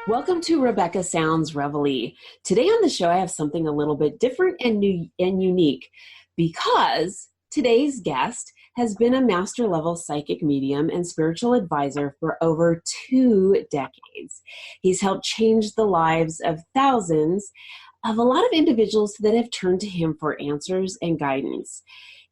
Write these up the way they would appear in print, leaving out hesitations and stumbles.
Welcome to Rebecca Sounds Reveille. Today on the show, I have something a little bit different and new and unique because today's guest has been a master level psychic medium and spiritual advisor for over 2 decades. He's helped change the lives of thousands of a lot of individuals that have turned to him for answers and guidance.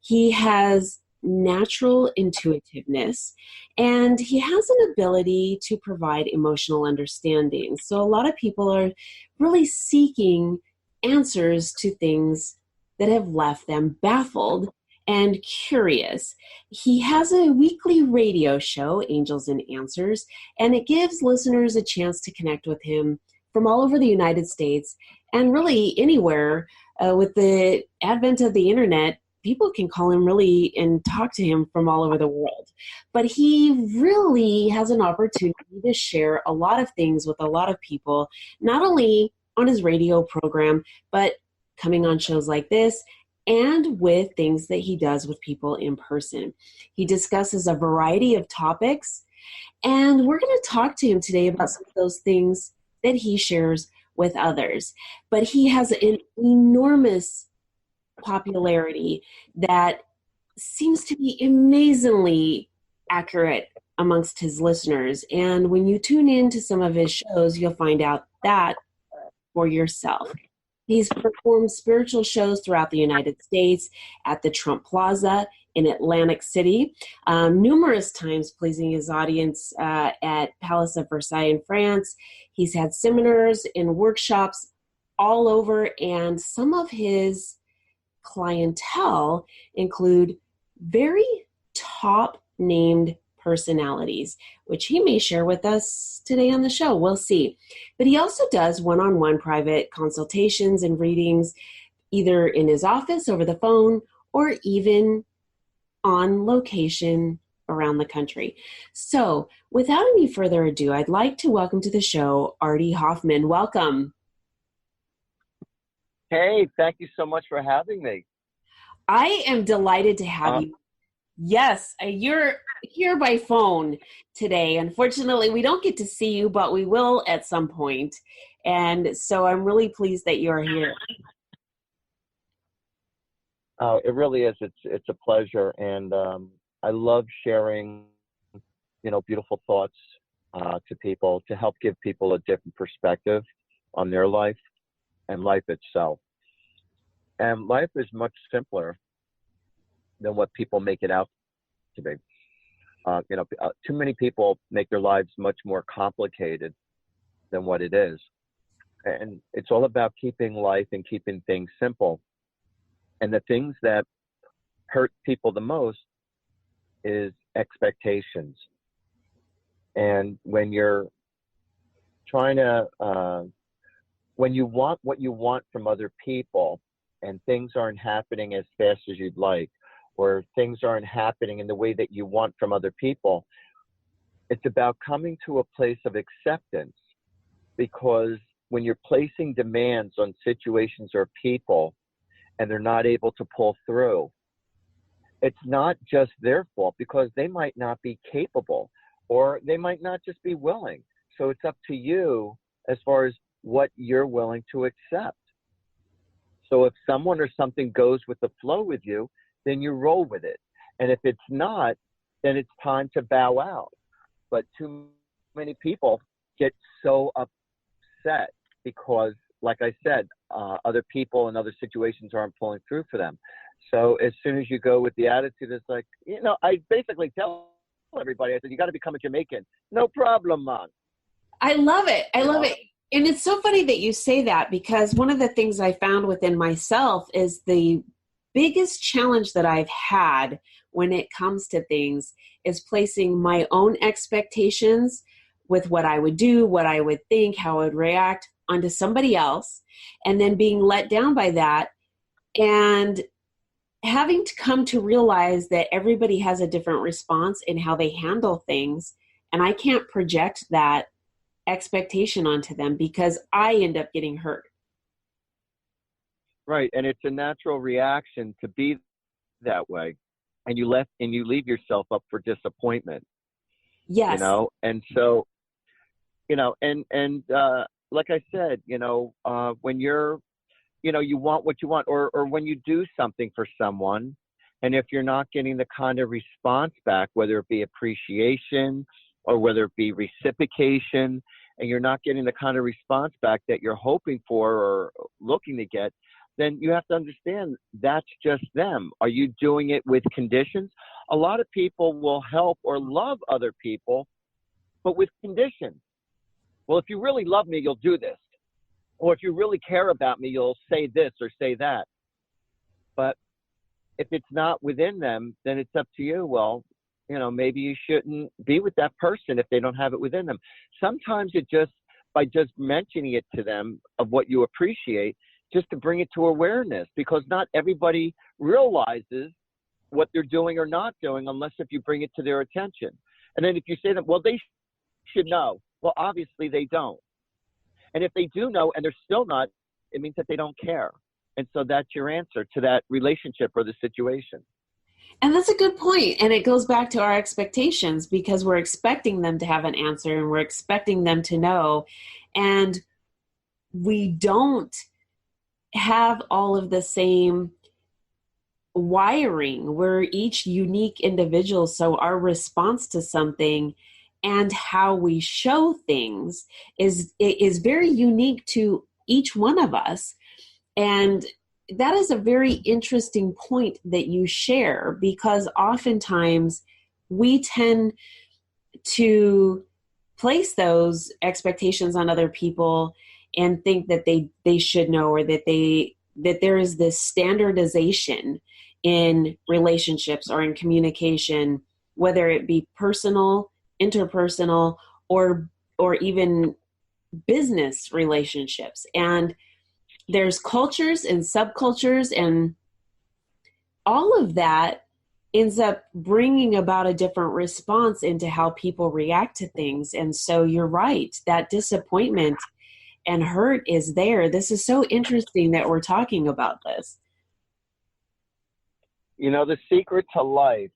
He has natural intuitiveness, and he has an ability to provide emotional understanding. So a lot of people are really seeking answers to things that have left them baffled and curious. He has a weekly radio show, Angels and Answers, and it gives listeners a chance to connect with him from all over the United States and really anywhere. With the advent of the internet, people can call him really and talk to him from all over the world. But he really has an opportunity to share a lot of things with a lot of people, not only on his radio program, but coming on shows like this and with things that he does with people in person. He discusses a variety of topics, and we're going to talk to him today about some of those things that he shares with others. But he has an enormous popularity that seems to be amazingly accurate amongst his listeners. And when you tune in to some of his shows, you'll find out that for yourself. He's performed spiritual shows throughout the United States at the Trump Plaza in Atlantic City, numerous times pleasing his audience at Palace of Versailles in France. He's had seminars and workshops all over, and some of his clientele include very top named personalities, which he may share with us today on the show. We'll see. But he also does one-on-one private consultations and readings, either in his office over the phone or even on location around the country. So without any further ado, I'd like to welcome to the show Artie Hoffman. Welcome. Hey, thank you so much for having me. I am delighted to have you. Yes, you're here by phone today. Unfortunately, we don't get to see you, but we will at some point. And so I'm really pleased that you're here. Oh, it really is. It's a pleasure. And I love sharing, beautiful thoughts to people to help give people a different perspective on their life and life itself. And life is much simpler than what people make it out to be. Too many people make their lives much more complicated than what it is. And it's all about keeping life and keeping things simple. And the things that hurt people the most is expectations. And when you're trying to, when you want what you want from other people and things aren't happening as fast as you'd like, or things aren't happening in the way that you want from other people, it's about coming to a place of acceptance. Because when you're placing demands on situations or people and they're not able to pull through, it's not just their fault, because they might not be capable or they might not just be willing. So it's up to you as far as what you're willing to accept. So if someone or something goes with the flow with you, then you roll with it. And if it's not, then it's time to bow out. But too many people get so upset because, like I said, other people and other situations aren't pulling through for them. So as soon as you go with the attitude, it's like, I basically tell everybody, I said, you got to become a Jamaican. No problem, man. I love it. I love it. And it's so funny that you say that, because one of the things I found within myself is the biggest challenge that I've had when it comes to things is placing my own expectations with what I would do, what I would think, how I would react onto somebody else, and then being let down by that and having to come to realize that everybody has a different response in how they handle things. And I can't project that expectation onto them because I end up getting hurt. Right. And it's a natural reaction to be that way. And you leave yourself up for disappointment, Yes. And so, like I said, when you're, you want what you want, or when you do something for someone, and if you're not getting the kind of response back, whether it be appreciation or whether it be reciprocation, and you're not getting the kind of response back that you're hoping for or looking to get, then you have to understand that's just them. Are you doing it with conditions? A lot of people will help or love other people, but with conditions. Well, if you really love me, you'll do this. Or if you really care about me, you'll say this or say that. But if it's not within them, then it's up to you. Well, maybe you shouldn't be with that person if they don't have it within them. Sometimes by just mentioning it to them of what you appreciate, just to bring it to awareness, because not everybody realizes what they're doing or not doing unless if you bring it to their attention. And then if you say that, well, they should know. Well, obviously they don't. And if they do know and they're still not, it means that they don't care. And so that's your answer to that relationship or the situation. And that's a good point. And it goes back to our expectations, because we're expecting them to have an answer and we're expecting them to know. And we don't have all of the same wiring. We're each unique individuals. So our response to something and how we show things is very unique to each one of us. And that is a very interesting point that you share, because oftentimes we tend to place those expectations on other people and think that they should know, or that there is this standardization in relationships or in communication, whether it be personal, interpersonal, or even business relationships. And there's cultures and subcultures, and all of that ends up bringing about a different response into how people react to things. And so you're right, that disappointment and hurt is there. This is so interesting that we're talking about this. The secret to life,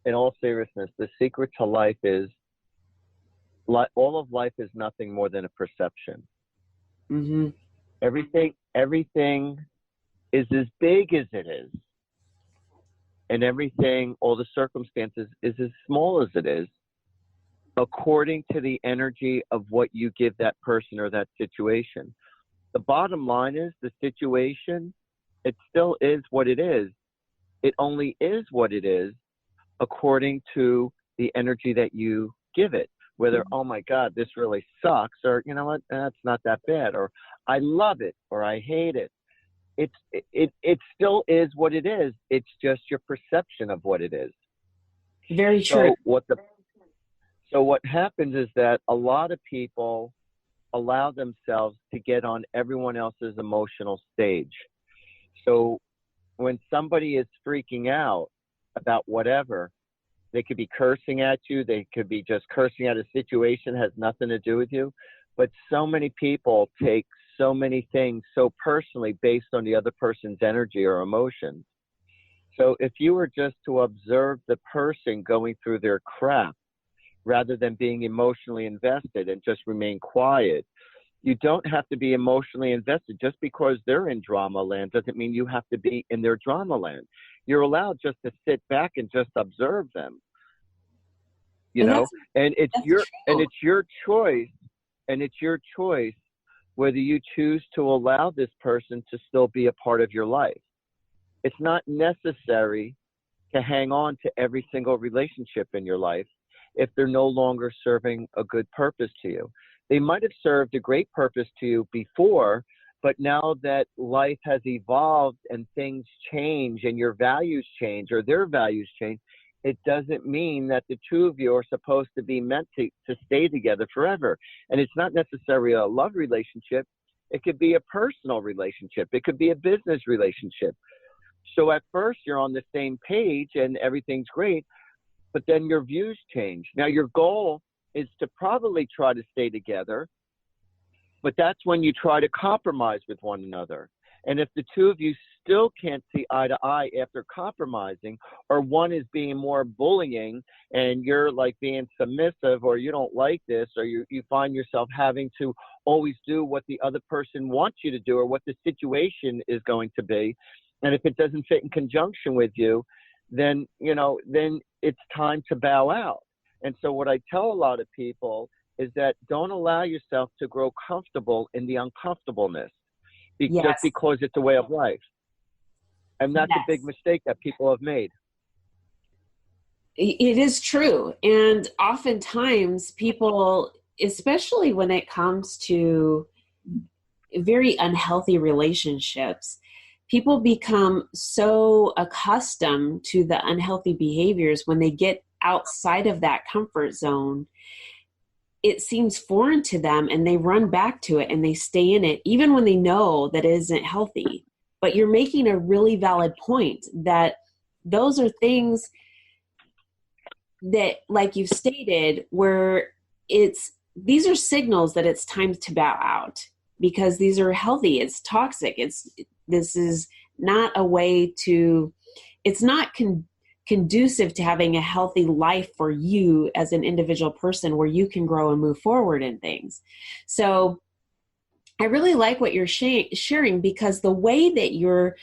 in all seriousness, the secret to life is all of life is nothing more than a perception. Mm-hmm. Everything is as big as it is. And everything, all the circumstances, is as small as it is, according to the energy of what you give that person or that situation. The bottom line is the situation, it still is what it is. It only is what it is according to the energy that you give it. Whether, oh my God, this really sucks, or you know what, that's not that bad, or I love it, or I hate it. It still is what it is. It's just your perception of what it is. Very true. So what happens is that a lot of people allow themselves to get on everyone else's emotional stage. So when somebody is freaking out about whatever, they could be cursing at you. They could be just cursing at a situation, has nothing to do with you. But so many people take so many things so personally based on the other person's energy or emotions. So if you were just to observe the person going through their crap, rather than being emotionally invested and just remain quiet, you don't have to be emotionally invested. Just because they're in drama land doesn't mean you have to be in their drama land. You're allowed just to sit back and just observe them. And it's your choice whether you choose to allow this person to still be a part of your life. It's not necessary to hang on to every single relationship in your life if they're no longer serving a good purpose to you. They might have served a great purpose to you before, but now that life has evolved and things change and your values change or their values change, it doesn't mean that the two of you are supposed to be meant to stay together forever. And it's not necessarily a love relationship. It could be a personal relationship. It could be a business relationship. So at first you're on the same page and everything's great, but then your views change. Now your goal is to probably try to stay together, but that's when you try to compromise with one another. And if the two of you still can't see eye to eye after compromising, or one is being more bullying and you're like being submissive, or you don't like this, or you find yourself having to always do what the other person wants you to do or what the situation is going to be. And if it doesn't fit in conjunction with you, then, then it's time to bow out. And so what I tell a lot of people is that don't allow yourself to grow comfortable in the uncomfortableness just because it's a way of life. And that's a big mistake that people have made. It is true. And oftentimes people, especially when it comes to very unhealthy relationships, people become so accustomed to the unhealthy behaviors when they get outside of that comfort zone. It seems foreign to them and they run back to it and they stay in it, even when they know that it isn't healthy. But you're making a really valid point that those are things that, like you've stated, where these are signals that it's time to bow out because these are healthy. It's toxic. This is not a way to, it's not conducive to having a healthy life for you as an individual person where you can grow and move forward in things. So I really like what you're sharing because the way that you're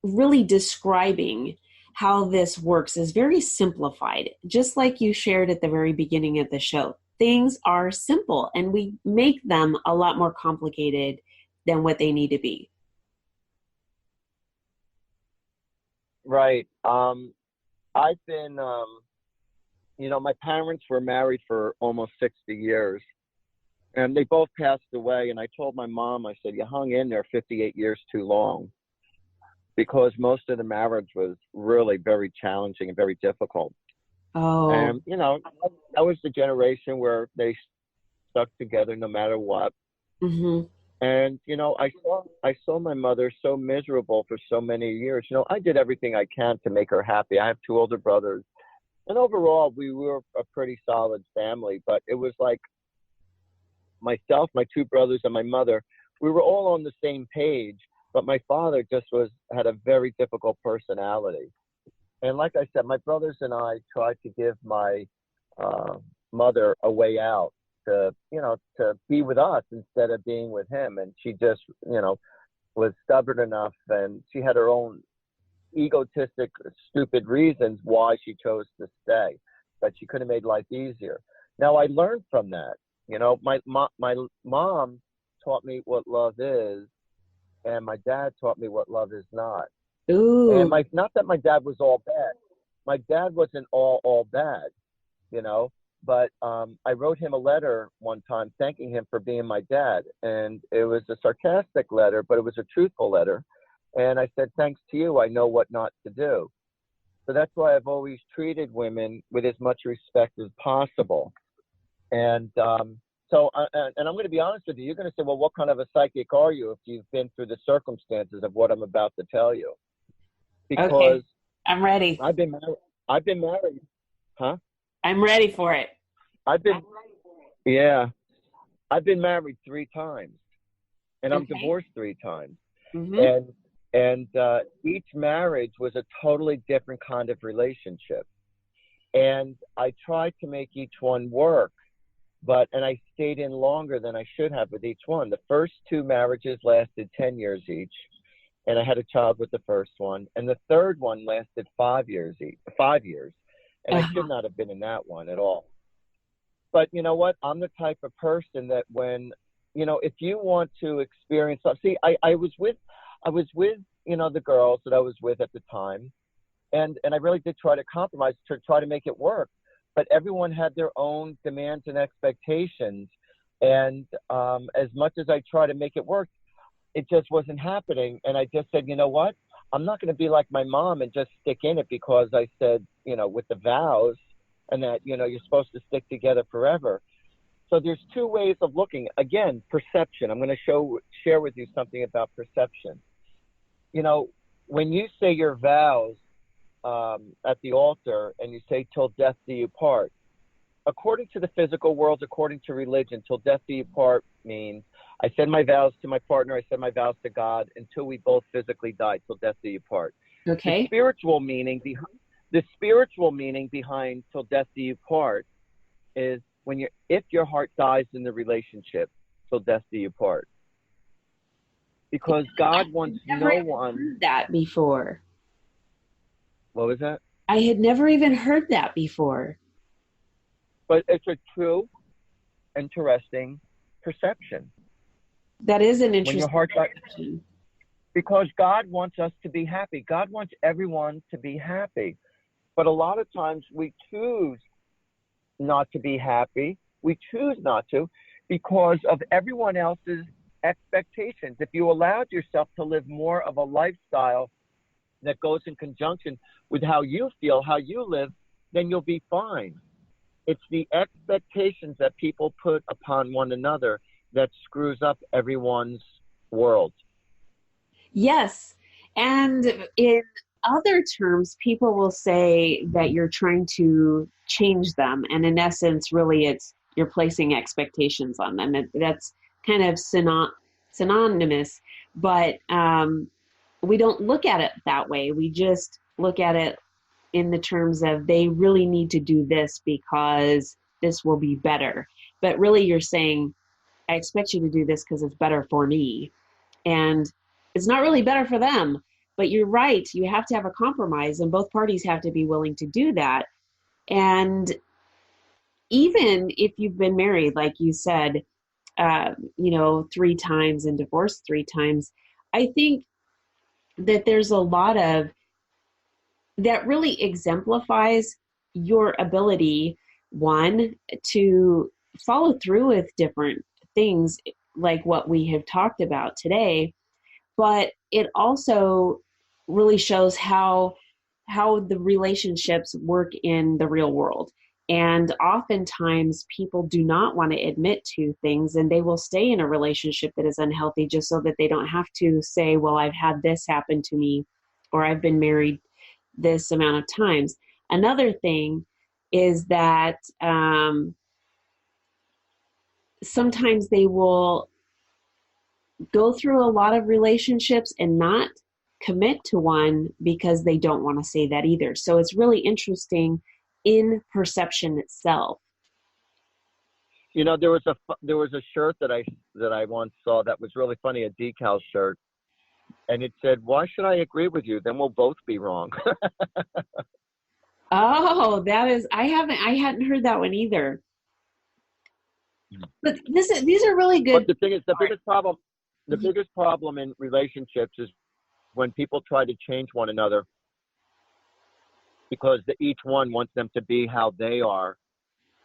really describing how this works is very simplified. Just like you shared at the very beginning of the show, things are simple and we make them a lot more complicated than what they need to be. Right. I've been, my parents were married for almost 60 years and they both passed away. And I told my mom, I said, you hung in there 58 years too long, because most of the marriage was really very challenging and very difficult. Oh. And, that was the generation where they stuck together no matter what. Mm-hmm. And, I saw my mother so miserable for so many years. I did everything I can to make her happy. I have two older brothers. And overall, we were a pretty solid family. But it was like myself, my two brothers, and my mother, we were all on the same page. But my father just had a very difficult personality. And like I said, my brothers and I tried to give my mother a way out, to be with us instead of being with him. And she just, was stubborn enough, and she had her own egotistic, stupid reasons why she chose to stay, but she could have made life easier. Now I learned from that. My mom taught me what love is, and my dad taught me what love is not. Ooh. And not that my dad was all bad. My dad wasn't all bad, but I wrote him a letter one time thanking him for being my dad. And it was a sarcastic letter, but it was a truthful letter. And I said, thanks to you, I know what not to do. So that's why I've always treated women with as much respect as possible. And and I'm going to be honest with you, you're going to say, well, what kind of a psychic are you if you've been through the circumstances of what I'm about to tell you? Because okay. I'm ready. I've been married. Huh? I'm ready for it. I've been married 3 times, and I'm divorced 3 times. Mm-hmm. And each marriage was a totally different kind of relationship. And I tried to make each one work, and I stayed in longer than I should have with each one. The first 2 marriages lasted 10 years each, and I had a child with the first one. And the third one lasted 5 years each. 5 years. And I should not have been in that one at all. But you know what? I'm the type of person that when, if you want to experience something, see, I was with, the girls that I was with at the time. And I really did try to compromise to try to make it work. But everyone had their own demands and expectations. And as much as I tried to make it work, it just wasn't happening. And I just said, you know what? I'm not going to be like my mom and just stick in it because I said, with the vows and that, you're supposed to stick together forever. So there's 2 ways of looking. Again, perception. I'm going to share with you something about perception. When you say your vows at the altar and you say till death do you part, according to the physical world, according to religion, till death do you part means I said my vows to my partner, I said my vows to God until we both physically die, till death do you part. The Okay. spiritual meaning behind till death do you part is if your heart dies in the relationship, till death do you part. Because God wants Never no even one. heard that before. What was that? I had never even heard that before. But it's a true, interesting perception. That is an When your interesting heart dies, perception. because God wants us to be happy. God wants everyone to be happy. But a lot of times we choose not to be happy. We choose not to because of everyone else's expectations. If you allowed yourself to live more of a lifestyle that goes in conjunction with how you feel, how you live, then you'll be fine. It's the expectations that people put upon one another that screws up everyone's world. Yes. And in other terms, people will say that you're trying to change them. And in essence, really, it's you're placing expectations on them. That's kind of synonymous. But we don't look at it that way. We just look at it in the terms of they really need to do this because this will be better. But really, you're saying, I expect you to do this because it's better for me. And it's not really better for them. But you're right. You have to have a compromise, and both parties have to be willing to do that. And even if you've been married, like you said, 3 times and divorced 3 times, I think that there's a lot of that really exemplifies your ability, one, to follow through with different things like what we have talked about today, but it also really shows how the relationships work in the real world. And oftentimes people do not want to admit to things, and they will stay in a relationship that is unhealthy just so that they don't have to say, well, I've had this happen to me, or I've been married this amount of times. Another thing is that sometimes they will go through a lot of relationships and not commit to one because they don't want to say that either. So it's really interesting in perception itself. There was a shirt that I once saw that was really funny, a decal shirt, and it said, "Why should I agree with you? Then we'll both be wrong." Oh, I hadn't heard that one either. But these are really good. But the thing is, the biggest problem in relationships is when people try to change one another because each one wants them to be how they are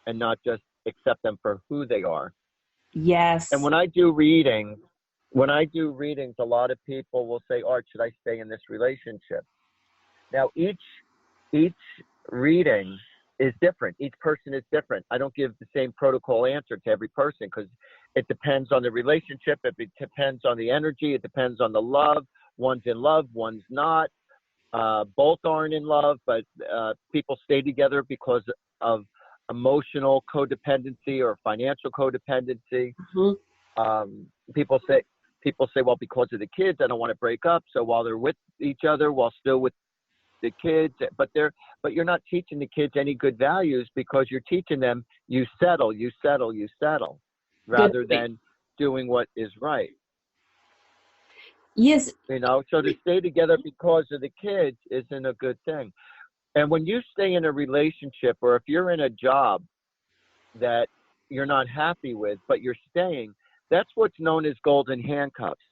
and not just accept them for who they are. Yes. And when I do readings, a lot of people will say, "Art, should I stay in this relationship?" Now, each reading is different. Each person is different. I don't give the same protocol answer to every person because it depends on the relationship. It depends on the energy. It depends on the love. One's in love, one's not. Both aren't in love, but people stay together because of emotional codependency or financial codependency. Mm-hmm. People say, well, because of the kids, I don't want to break up. So while they're with each other, while still with the kids, but you're not teaching the kids any good values because you're teaching them you settle, rather than doing what is right. Yes. So to stay together because of the kids isn't a good thing. And when you stay in a relationship, or if you're in a job that you're not happy with, but you're staying, that's what's known as golden handcuffs.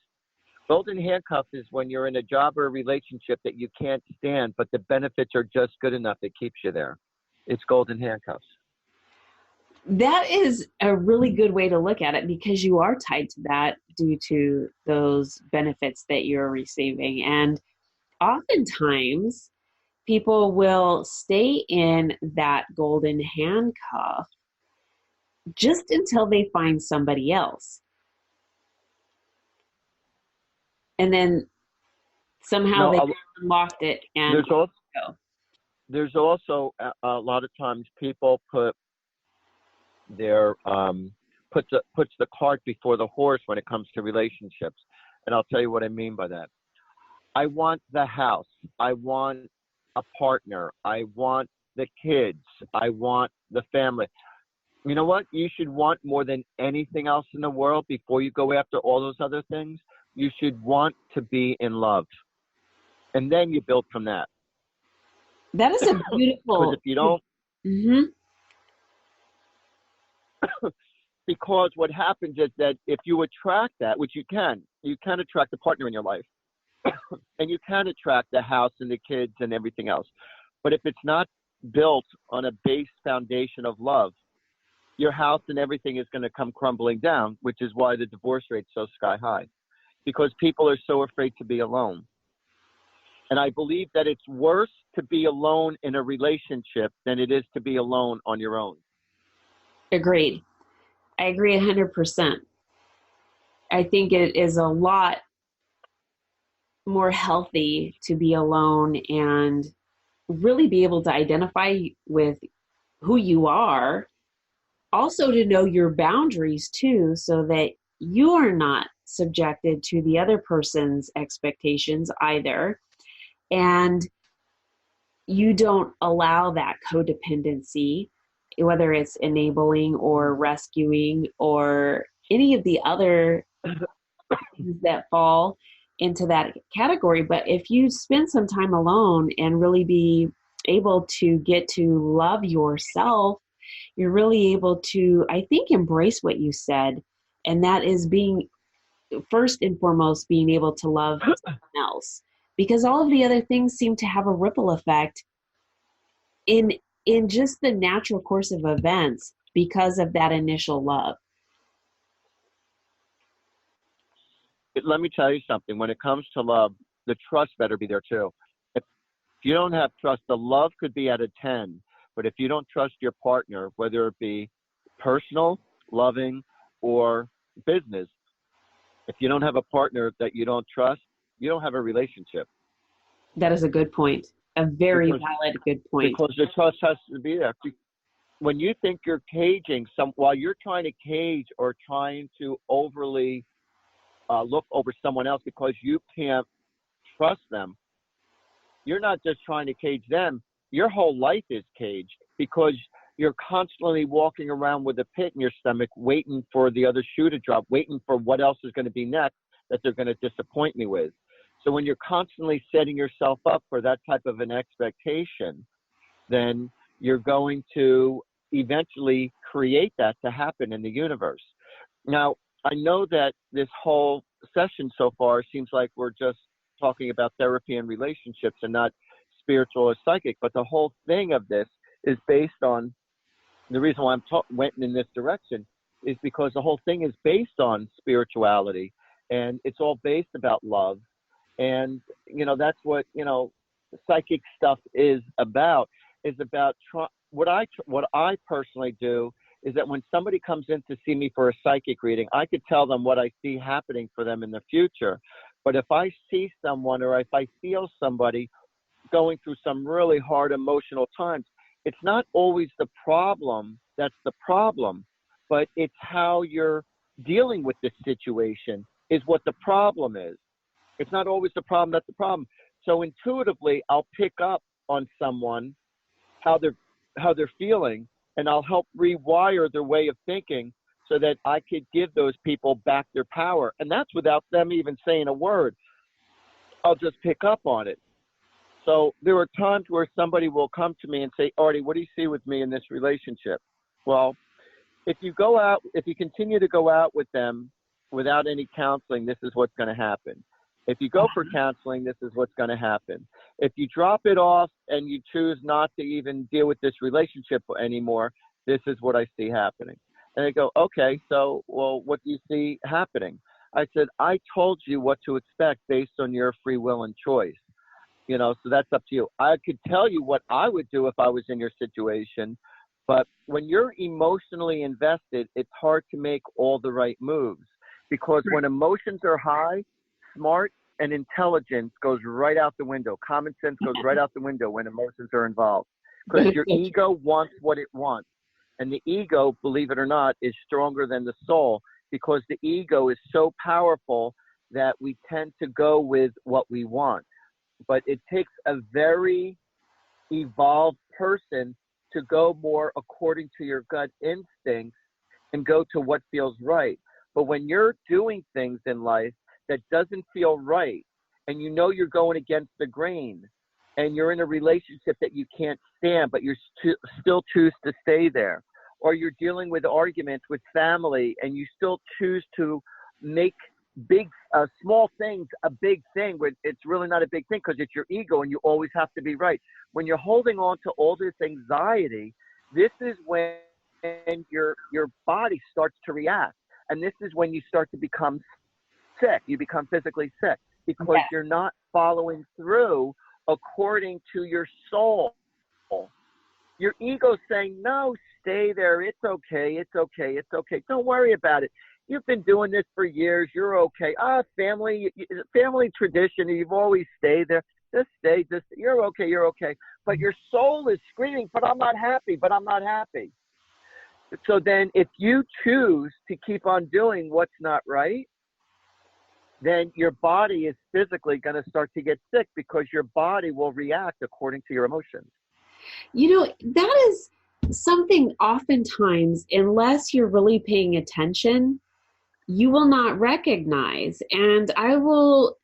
Golden handcuffs is when you're in a job or a relationship that you can't stand, but the benefits are just good enough that keeps you there. It's golden handcuffs. That is a really good way to look at it because you are tied to that due to those benefits that you're receiving. And oftentimes people will stay in that golden handcuff just until they find somebody else. And then somehow they unlocked it. And there's also a lot of times people put they're puts the cart before the horse when it comes to relationships. And I'll tell you what I mean by that. I want the house. I want a partner. I want the kids. I want the family. You know what? You should want more than anything else in the world before you go after all those other things. You should want to be in love. And then you build from that. That is a Because beautiful. if you don't, Mm-hmm. because what happens is that if you attract that, which you can attract the partner in your life, and you can attract the house and the kids and everything else. But if it's not built on a base foundation of love, your house and everything is going to come crumbling down, which is why the divorce rate's so sky high, because people are so afraid to be alone. And I believe that it's worse to be alone in a relationship than it is to be alone on your own. Agreed. I agree 100%. I think it is a lot more healthy to be alone and really be able to identify with who you are. Also to know your boundaries too, so that you are not subjected to the other person's expectations either. And you don't allow that codependency, whether it's enabling or rescuing or any of the other things that fall into that category. But if you spend some time alone and really be able to get to love yourself, you're really able to, I think, embrace what you said. And that is being, first and foremost, being able to love someone else. Because all of the other things seem to have a ripple effect in just the natural course of events because of that initial love. Let me tell you something. When it comes to love, the trust better be there too. If you don't have trust, the love could be at a 10. But if you don't trust your partner, whether it be personal, loving, or business, if you don't have a partner that you don't trust, you don't have a relationship. That is a good point. A very valid good point. Because the trust has to be there. When you think you're caging while you're trying to cage or trying to overly look over someone else because you can't trust them, you're not just trying to cage them. Your whole life is caged because you're constantly walking around with a pit in your stomach, waiting for the other shoe to drop, waiting for what else is going to be next that they're going to disappoint me with. So when you're constantly setting yourself up for that type of an expectation, then you're going to eventually create that to happen in the universe. Now, I know that this whole session so far seems like we're just talking about therapy and relationships and not spiritual or psychic, but the whole thing of this is based on, the reason why went in this direction is because the whole thing is based on spirituality, and it's all based about love. And, that's what, psychic stuff is about what I personally do is that when somebody comes in to see me for a psychic reading, I could tell them what I see happening for them in the future. But if I see someone or if I feel somebody going through some really hard emotional times, it's not always the problem that's the problem, but it's how you're dealing with this situation is what the problem is. It's not always the problem that's the problem. So intuitively, I'll pick up on someone, how they're feeling, and I'll help rewire their way of thinking so that I could give those people back their power. And that's without them even saying a word. I'll just pick up on it. So there are times where somebody will come to me and say, Artie, what do you see with me in this relationship? Well, if you continue to go out with them without any counseling, this is what's going to happen. If you go for counseling, this is what's going to happen. If you drop it off and you choose not to even deal with this relationship anymore, this is what I see happening. And they go, okay, so, well, what do you see happening? I said, I told you what to expect based on your free will and choice. So that's up to you. I could tell you what I would do if I was in your situation, but when you're emotionally invested, it's hard to make all the right moves because when emotions are high, smart and intelligence goes right out the window. Common sense goes right out the window when emotions are involved because your ego wants what it wants. And the ego, believe it or not, is stronger than the soul, because the ego is so powerful that we tend to go with what we want. But it takes a very evolved person to go more according to your gut instincts and go to what feels right. But when you're doing things in life that doesn't feel right, and you know you're going against the grain, and you're in a relationship that you can't stand, but you still choose to stay there, or you're dealing with arguments with family and you still choose to make small things a big thing, when it's really not a big thing because it's your ego and you always have to be right. When you're holding on to all this anxiety, this is when your body starts to react. And this is when you start to become sick. You become physically sick because you're not following through according to your soul. Your ego's saying, no, stay there. It's okay. It's okay. It's okay. Don't worry about it. You've been doing this for years. You're okay. Family tradition. You've always stayed there. Just stay. You're okay. You're okay. But your soul is screaming, but I'm not happy. But I'm not happy. So then if you choose to keep on doing what's not right, then your body is physically going to start to get sick because your body will react according to your emotions. You know, that is something oftentimes, unless you're really paying attention, you will not recognize. And I will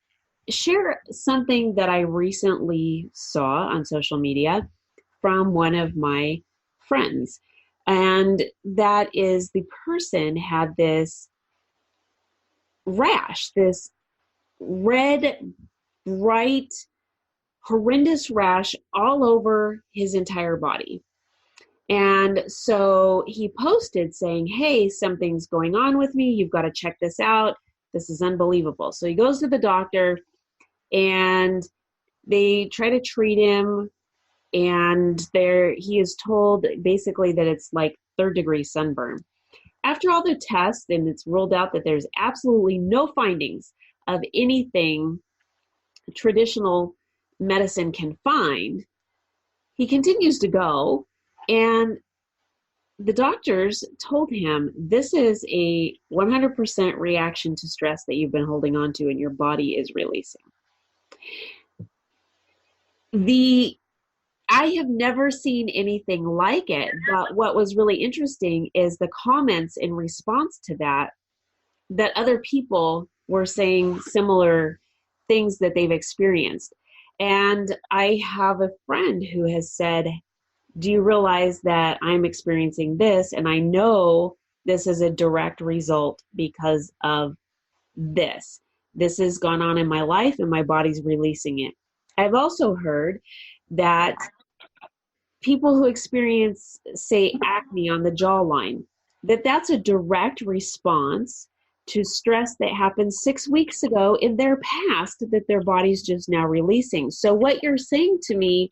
share something that I recently saw on social media from one of my friends. And that is, the person had this rash, this red, bright, horrendous rash all over his entire body. And so he posted saying, hey, something's going on with me. You've got to check this out. This is unbelievable. So he goes to the doctor and they try to treat him. And he is told basically that it's like 3rd-degree sunburn. After all the tests, and it's ruled out that there's absolutely no findings of anything traditional medicine can find, he continues to go, and the doctors told him, this is a 100% reaction to stress that you've been holding on to and your body is releasing. I have never seen anything like it, but what was really interesting is the comments in response to that other people were saying similar things that they've experienced. And I have a friend who has said, do you realize that I'm experiencing this? And I know this is a direct result because of this. This has gone on in my life and my body's releasing it. I've also heard that people who experience, say, acne on the jawline, that's a direct response to stress that happened 6 weeks ago in their past that their body's just now releasing. So what you're saying to me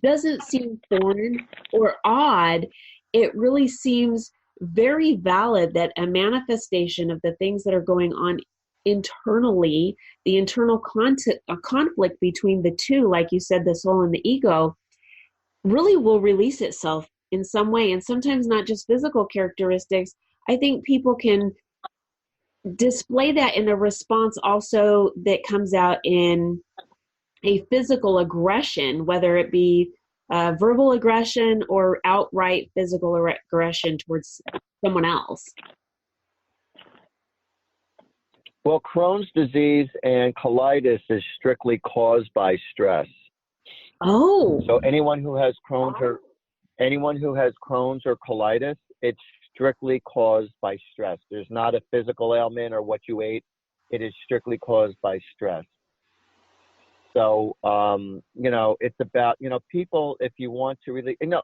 doesn't seem foreign or odd. It really seems very valid that a manifestation of the things that are going on internally, the internal conflict between the two, like you said, the soul and the ego, really will release itself in some way. And sometimes not just physical characteristics. I think people can display that in a response also that comes out in a physical aggression, whether it be verbal aggression or outright physical aggression towards someone else. Well, Crohn's disease and colitis is strictly caused by stress. Oh. So anyone who has Crohn's or colitis, it's strictly caused by stress. There's not a physical ailment or what you ate. It is strictly caused by stress. So, it's about, people, if you want to really, and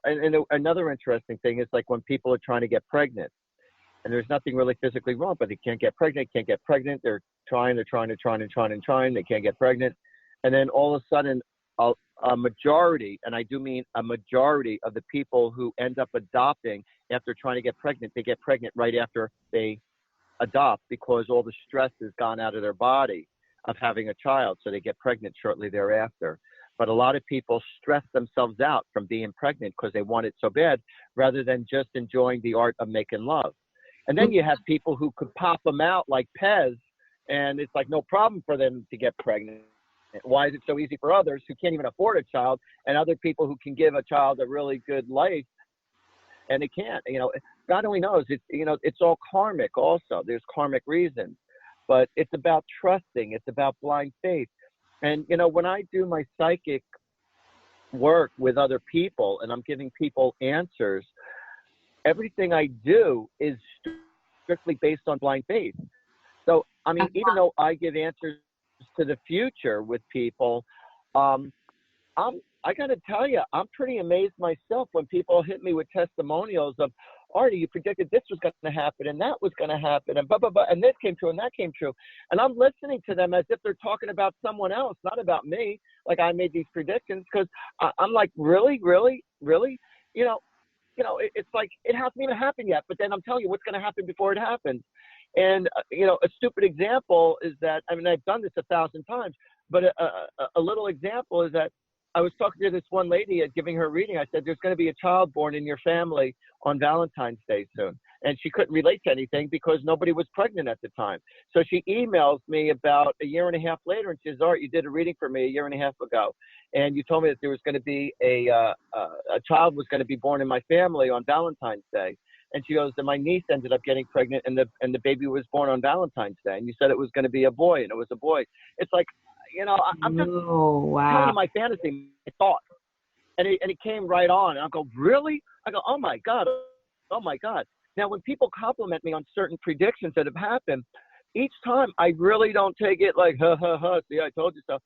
another interesting thing is like when people are trying to get pregnant and there's nothing really physically wrong, but they can't get pregnant. They're trying, they can't get pregnant. And then all of a sudden, a majority, and I do mean a majority of the people who end up adopting after trying to get pregnant, they get pregnant right after they adopt because all the stress has gone out of their body of having a child, so they get pregnant shortly thereafter. But a lot of people stress themselves out from being pregnant because they want it so bad, rather than just enjoying the art of making love. And then you have people who could pop them out like Pez, and it's like no problem for them to get pregnant. Why is it so easy for others who can't even afford a child, and other people who can give a child a really good life and they can't? God only knows. It's all karmic also. There's karmic reasons, but it's about trusting. It's about blind faith. And when I do my psychic work with other people and I'm giving people answers, everything I do is strictly based on blind faith. So, I mean, even though I give answers to the future with people, I got to tell you, I'm pretty amazed myself when people hit me with testimonials of, Artie, you predicted this was going to happen and that was going to happen and blah, blah, blah, and this came true and that came true. And I'm listening to them as if they're talking about someone else, not about me. Like I made these predictions because I'm like, really, really, really? It's like it hasn't even happened yet, but then I'm telling you what's going to happen before it happens. And, a stupid example is that, I mean, I've done this 1,000 times, but a little example is that I was talking to this one lady at giving her a reading. I said, there's going to be a child born in your family on Valentine's Day soon. And she couldn't relate to anything because nobody was pregnant at the time. So she emails me about a year and a half later and says, Art, you did a reading for me a year and a half ago. And you told me that there was going to be a child was going to be born in my family on Valentine's Day. And she goes, and my niece ended up getting pregnant and the baby was born on Valentine's Day. And you said it was going to be a boy and it was a boy. It's like, I'm just telling you my fantasy, my thought. And it came right on. And I go, really? I go, oh my God. Oh my God. Now, when people compliment me on certain predictions that have happened, each time I really don't take it like, ha, ha, ha, see, I told you so.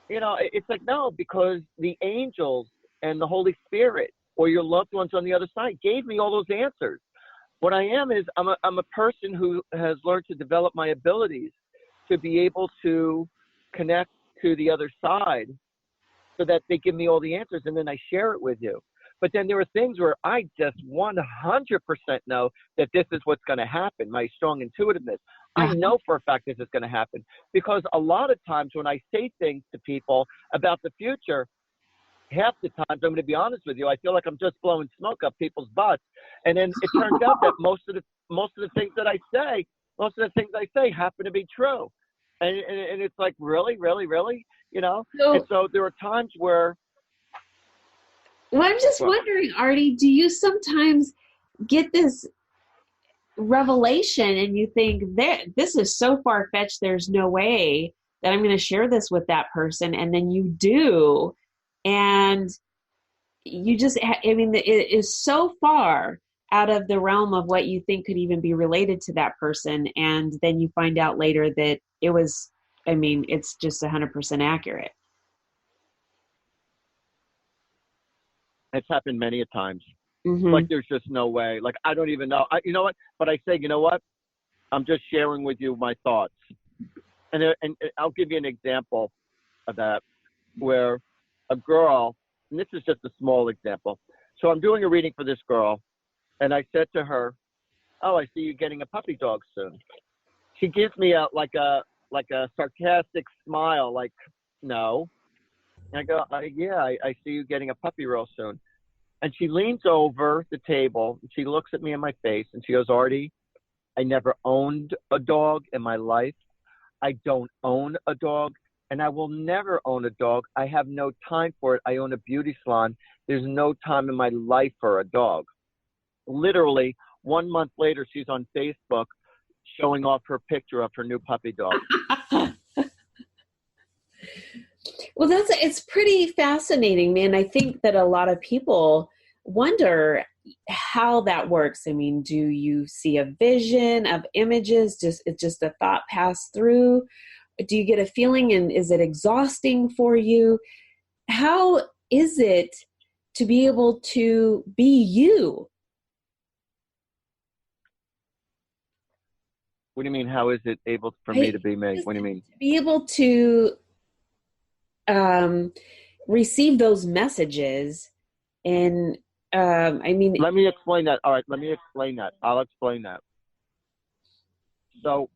It's like, no, because the angels and the Holy Spirit or your loved ones on the other side gave me all those answers. What I am is I'm a person who has learned to develop my abilities to be able to connect to the other side so that they give me all the answers and then I share it with you. But then there are things where I just 100% know that this is what's going to happen, my strong intuitiveness. I know for a fact this is going to happen because a lot of times when I say things to people about the future, half the times, I'm going to be honest with you, I feel like I'm just blowing smoke up people's butts. And then it turns out that most of the things that I say happen to be true. And it's like, really, really, really, and so there are times where. Well, I'm just wondering, Artie, do you sometimes get this revelation and you think that this is so far-fetched, there's no way that I'm going to share this with that person, and then you do, and you just, I mean, it is so far out of the realm of what you think could even be related to that person, and then you find out later that it was, I mean, it's just 100% accurate. It's happened many a times. Mm-hmm. Like there's just no way. Like I don't even know. You know what? But I say, you know what? I'm just sharing with you my thoughts. And I'll give you an example of that where a girl, and this is just a small example. So I'm doing a reading for this girl, and I said to her, "Oh, I see you getting a puppy dog soon." She gives me a sarcastic smile, like, "No." And I go, "Yeah, I see you getting a puppy real soon." And she leans over the table and she looks at me in my face and she goes, "Artie, I never owned a dog in my life. I don't own a dog, and I will never own a dog. I have no time for it. I own a beauty salon. There's no time in my life for a dog." Literally 1 month later, she's on Facebook showing off her picture of her new puppy dog. Well, it's pretty fascinating, man. I think that a lot of people wonder how that works. I mean, do you see a vision of images? It's just a thought pass through? Do you get a feeling, and is it exhausting for you? How is it to be able to be you? What do you mean? How is it able for me to be me? What do you mean? To be able to receive those messages, and I mean, let me explain that. All right, let me explain that. I'll explain that. So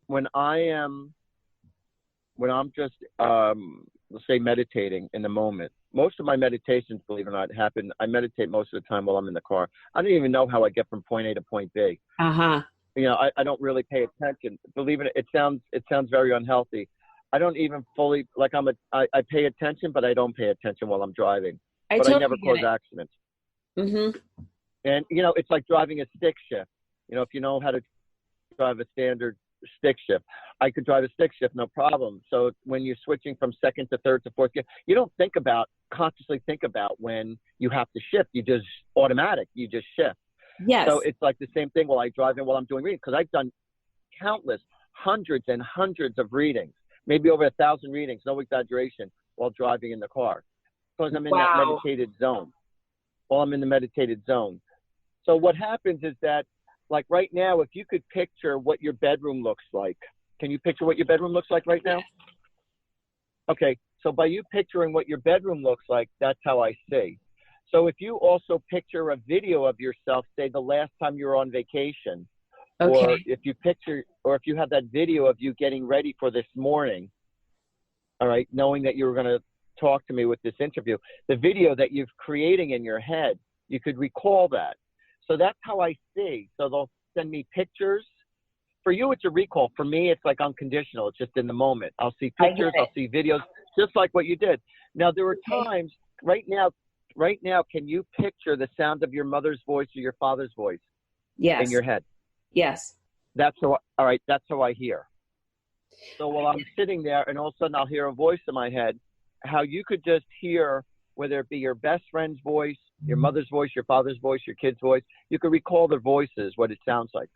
when I'm just let's say meditating in the moment. Most of my meditations, believe it or not, happen. I meditate most of the time while I'm in the car. I don't even know how I get from point A to point B. Uh-huh. You know, I don't really pay attention. Believe it, it sounds very unhealthy. I don't even fully, like I pay attention, but I don't pay attention while I'm driving. I But I totally never get cause it. accidents. Mm-hmm. And, you know, it's like driving a stick shift. You know, if you know how to drive a standard stick shift, I could drive a stick shift, no problem. So when you're switching from second to third to fourth gear, you don't consciously think about when you have to shift. You just you just shift. Yes. So it's like the same thing while I drive and while I'm doing reading, because I've done countless, hundreds and hundreds of readings, maybe over 1,000 readings, no exaggeration, while driving in the car, because I'm in that Wow. meditated zone. While I'm in the meditated zone. So what happens is that, like right now, if you could picture what your bedroom looks like, can you picture what your bedroom looks like right now? Okay, so by you picturing what your bedroom looks like, that's how I see. So if you also picture a video of yourself, say the last time you were on vacation, or Okay. if you have that video of you getting ready for this morning, all right, knowing that you were going to talk to me with this interview, the video that you're creating in your head, you could recall that. So that's how I see. So they'll send me pictures. For you, it's a recall. For me, it's like unconditional. It's just in the moment. I'll see I get pictures, it. I'll see videos, just like what you did. Now, there are Okay. times right now, can you picture the sound of your mother's voice or your father's voice in Yes. your head? Yes. That's how I hear. So while I'm sitting there and all of a sudden I'll hear a voice in my head, how you could just hear, whether it be your best friend's voice, your mother's voice, your father's voice, your kid's voice, you could recall their voices, what it sounds like.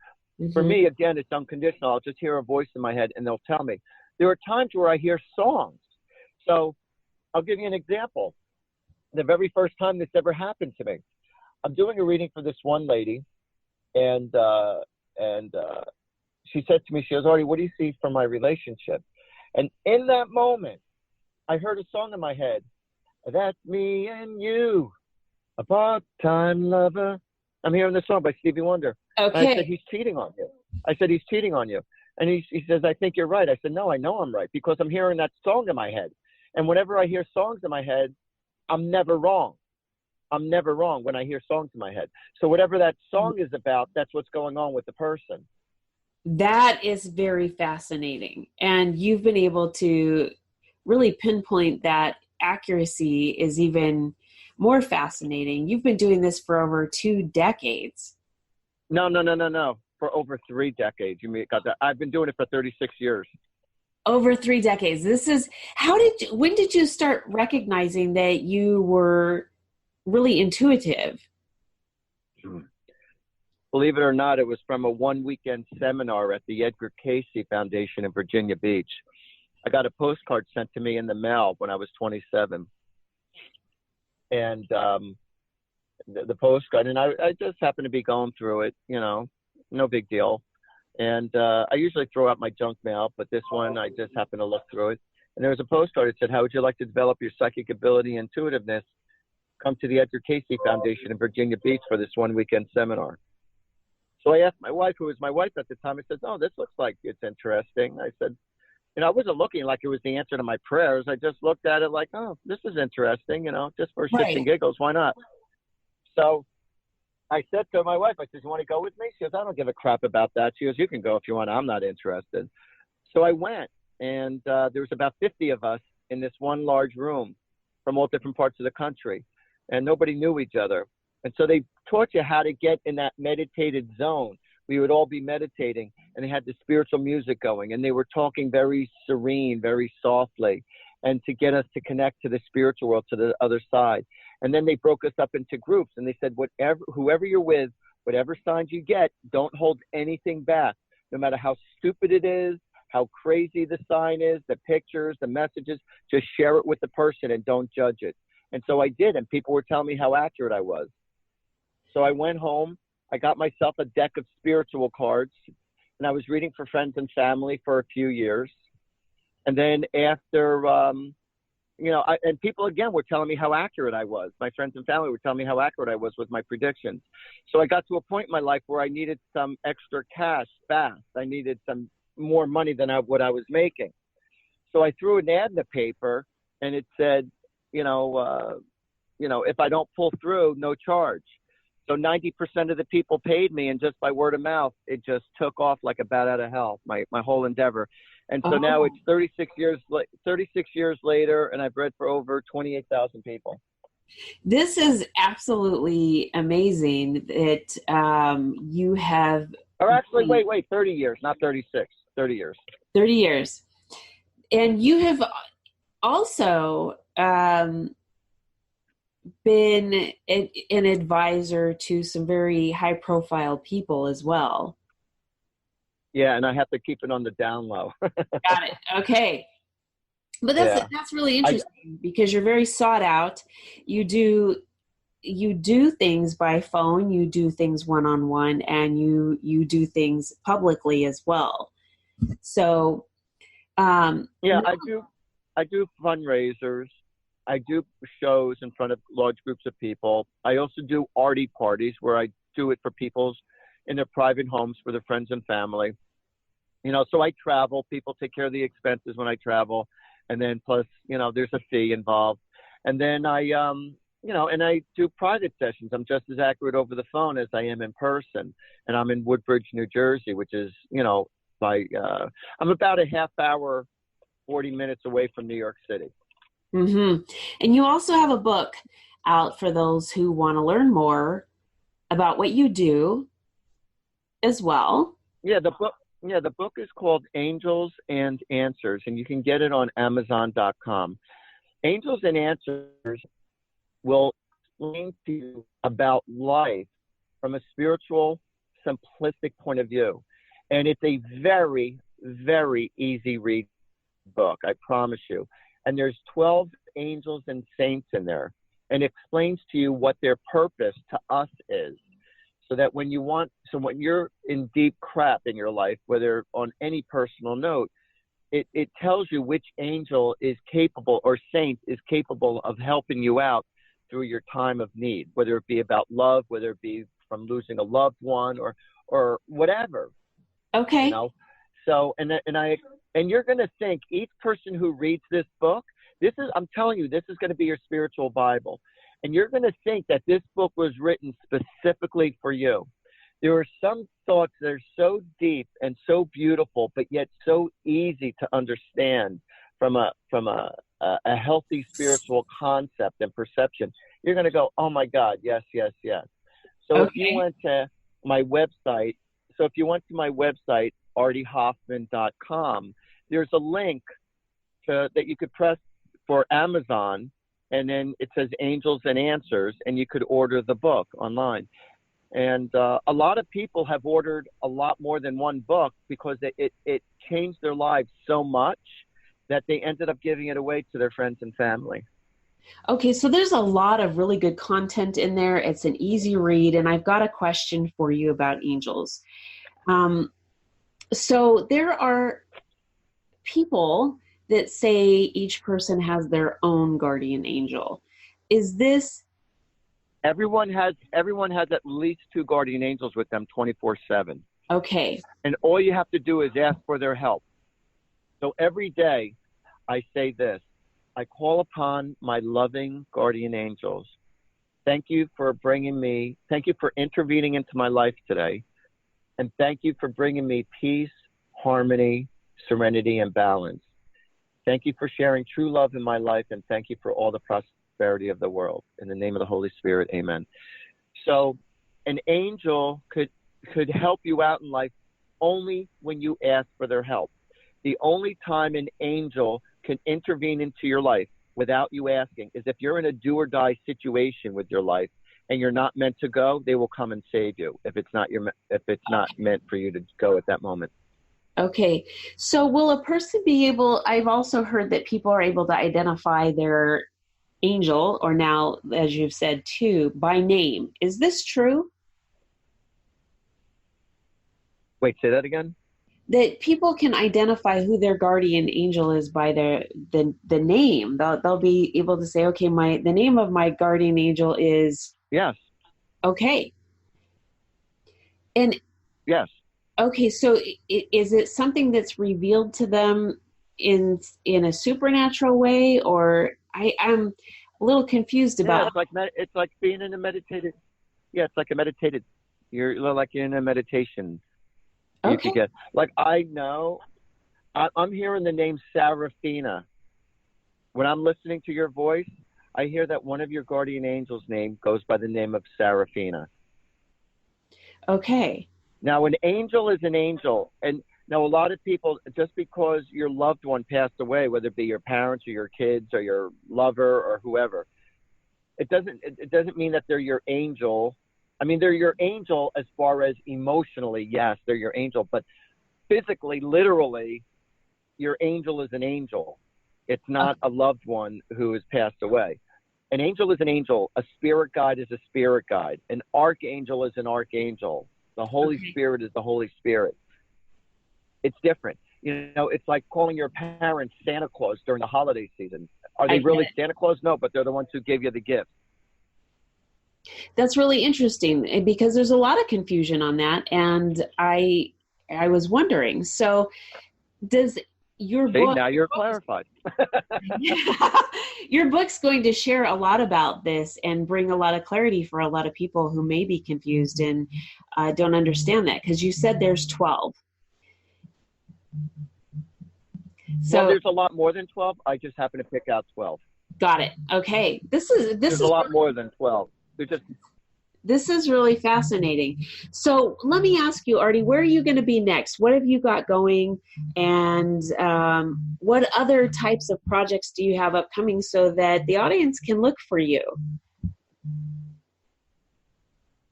For Mm-hmm. me, again, it's unconditional. I'll just hear a voice in my head and they'll tell me. There are times where I hear songs. So I'll give you an example. The very first time this ever happened to me, I'm doing a reading for this one lady, and she said to me, she goes, "Artie, what do you see from my relationship?" And in that moment, I heard a song in my head. That's me and you, a part-time lover. I'm hearing this song by Stevie Wonder. And I said, Okay. he's cheating on you. I said, he's cheating on you. And he says, I think you're right. I said, no, I know I'm right, because I'm hearing that song in my head. And whenever I hear songs in my head, I'm never wrong. I'm never wrong when I hear songs in my head. So whatever that song is about, that's what's going on with the person. That is very fascinating. And you've been able to really pinpoint that accuracy is even more fascinating. You've been doing this for over 2 decades. No. For over 3 decades. You got that? I've been doing it for 36 years. Over 3 decades. When did you start recognizing that you were really intuitive? Believe it or not, it was from a one-weekend seminar at the Edgar Cayce Foundation in Virginia Beach. I got a postcard sent to me in the mail when I was 27. And the postcard, and I just happened to be going through it, you know, no big deal. And I usually throw out my junk mail, but this one, I just happened to look through it. And there was a postcard that said, how would you like to develop your psychic ability and intuitiveness? Come to the Edgar Cayce Foundation in Virginia Beach for this one-weekend seminar. So I asked my wife, who was my wife at the time, I said, oh, this looks like it's interesting. I said, you know, I wasn't looking like it was the answer to my prayers. I just looked at it like, oh, this is interesting, you know, just for shits and Right. giggles, why not? So I said to my wife, I said, you want to go with me? She goes, I don't give a crap about that. She goes, you can go if you want. I'm not interested. So I went, and there was about 50 of us in this one large room from all different parts of the country, and nobody knew each other. And so they taught you how to get in that meditated zone. We would all be meditating, and they had the spiritual music going, and they were talking very serene, very softly, and to get us to connect to the spiritual world, to the other side. And then they broke us up into groups, and they said, whoever you're with, whatever signs you get, don't hold anything back, no matter how stupid it is, how crazy the sign is, the pictures, the messages, just share it with the person and don't judge it. And so I did, and people were telling me how accurate I was. So I went home, I got myself a deck of spiritual cards, and I was reading for friends and family for a few years. And then after, and people again were telling me how accurate I was. My friends and family were telling me how accurate I was with my predictions. So I got to a point in my life where I needed some extra cash fast. I needed some more money than what I was making. So I threw an ad in the paper, and it said, if I don't pull through, no charge. So 90% of the people paid me, and just by word of mouth, it just took off like a bat out of hell, my whole endeavor. And so now Oh, it's 36 years later, and I've read for over 28,000 people. this is absolutely amazing that you have Or actually, really wait, 30 years, not 36, 30 years. 30 years. And you have also been an advisor to some very high profile people as well. Yeah, and I have to keep it on the down low. Got it. Okay. But Yeah. that's really I, interesting because you're very sought out. You do things by phone, you do things one-on-one, and you do things publicly as well. So yeah, I do fundraisers. I do shows in front of large groups of people. I also do Artie parties where I do it for people's in their private homes for their friends and family. So I travel. People take care of the expenses when I travel, and then plus, there's a fee involved. And then and I do private sessions. I'm just as accurate over the phone as I am in person. And I'm in Woodbridge, New Jersey, which is, I'm about a half hour, 40 minutes away from New York City. mm-hmm. And you also have a book out for those who want to learn more about what you do as well. Yeah, the book is called Angels and Answers, and you can get it on Amazon.com. Angels and Answers will explain to you about life from a spiritual, simplistic point of view. And it's a very, very easy read book, I promise you. And there's 12 angels and saints in there, and it explains to you what their purpose to us is. So that when you're in deep crap in your life, whether on any personal note, it tells you which angel is capable or saint is capable of helping you out through your time of need, whether it be about love, whether it be from losing a loved one or whatever. Okay. So, and you're going to think each person who reads this book, I'm telling you, this is going to be your spiritual Bible. And you're going to think that this book was written specifically for you. There are some thoughts that are so deep and so beautiful, but yet so easy to understand from a healthy spiritual concept and perception. You're going to go, oh my God, yes, yes, yes. So Okay. if you went to my website, artiehoffman.com, there's a link that you could press for Amazon, and then it says Angels and Answers, and you could order the book online. And a lot of people have ordered a lot more than one book because it changed their lives so much that they ended up giving it away to their friends and family. Okay, so there's a lot of really good content in there. It's an easy read, and I've got a question for you about angels. So there are people that say each person has their own guardian angel. Is this Everyone has at least two guardian angels with them 24/7. okay? And all you have to do is ask for their help. So every day I say this: I call upon my loving guardian angels. Thank you for intervening into my life today. And thank you for bringing me peace, harmony, serenity, and balance. Thank you for sharing true love in my life, and thank you for all the prosperity of the world. In the name of the Holy Spirit, amen. So an angel could help you out in life only when you ask for their help. The only time an angel can intervene into your life without you asking is if you're in a do or die situation with your life and you're not meant to go, they will come and save you if it's not meant for you to go at that moment. Okay, so will a person be able, I've also heard that people are able to identify their angel, or now, as you've said, too, by name. Is this true? Wait, say that again? That people can identify who their guardian angel is by the name. They'll be able to say, okay, the name of my guardian angel is... Yes. Okay. And yes. Okay, so is it something that's revealed to them in a supernatural way, or I'm a little confused Yeah, about. it's like being in a meditative. Yeah, it's like a meditated. You're like in a meditation. You Okay. get like I know. I'm hearing the name Sarafina. When I'm listening to your voice, I hear that one of your guardian angels' name goes by the name of Sarafina. Okay. Now, an angel is an angel, and now a lot of people, just because your loved one passed away, whether it be your parents or your kids or your lover or whoever, it doesn't mean that they're your angel. I mean, they're your angel as far as emotionally, yes, they're your angel, but physically, literally, your angel is an angel. It's not a loved one who has passed away. An angel is an angel. A spirit guide is a spirit guide. An archangel is an archangel. The Holy Okay. Spirit is the Holy Spirit. It's different. It's like calling your parents Santa Claus during the holiday season. Are I they get really it. Santa Claus? No, but they're the ones who give you the gift. That's really interesting because there's a lot of confusion on that, and I was wondering. So, does your See, book now you're clarified. your book's going to share a lot about this and bring a lot of clarity for a lot of people who may be confused and don't understand that, because you said there's 12. Well, So there's a lot more than 12. I just happen to pick out 12. got it. Okay. This There's a is lot more than 12. They're just this is really fascinating. So let me ask you, Artie, where are you going to be next? What have you got going? And what other types of projects do you have upcoming so that the audience can look for you?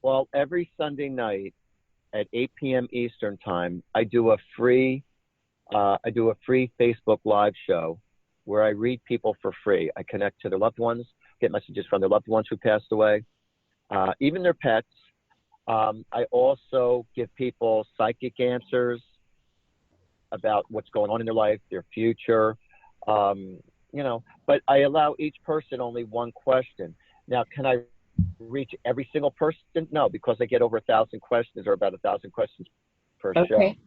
Well, every Sunday night at 8 p.m. Eastern time, I do a free Facebook Live show where I read people for free. I connect to their loved ones, get messages from their loved ones who passed away, even their pets. I also give people psychic answers about what's going on in their life, their future, but I allow each person only one question. Now, can I reach every single person? No, because I get over 1,000 questions, or about 1,000 questions per show. Okay.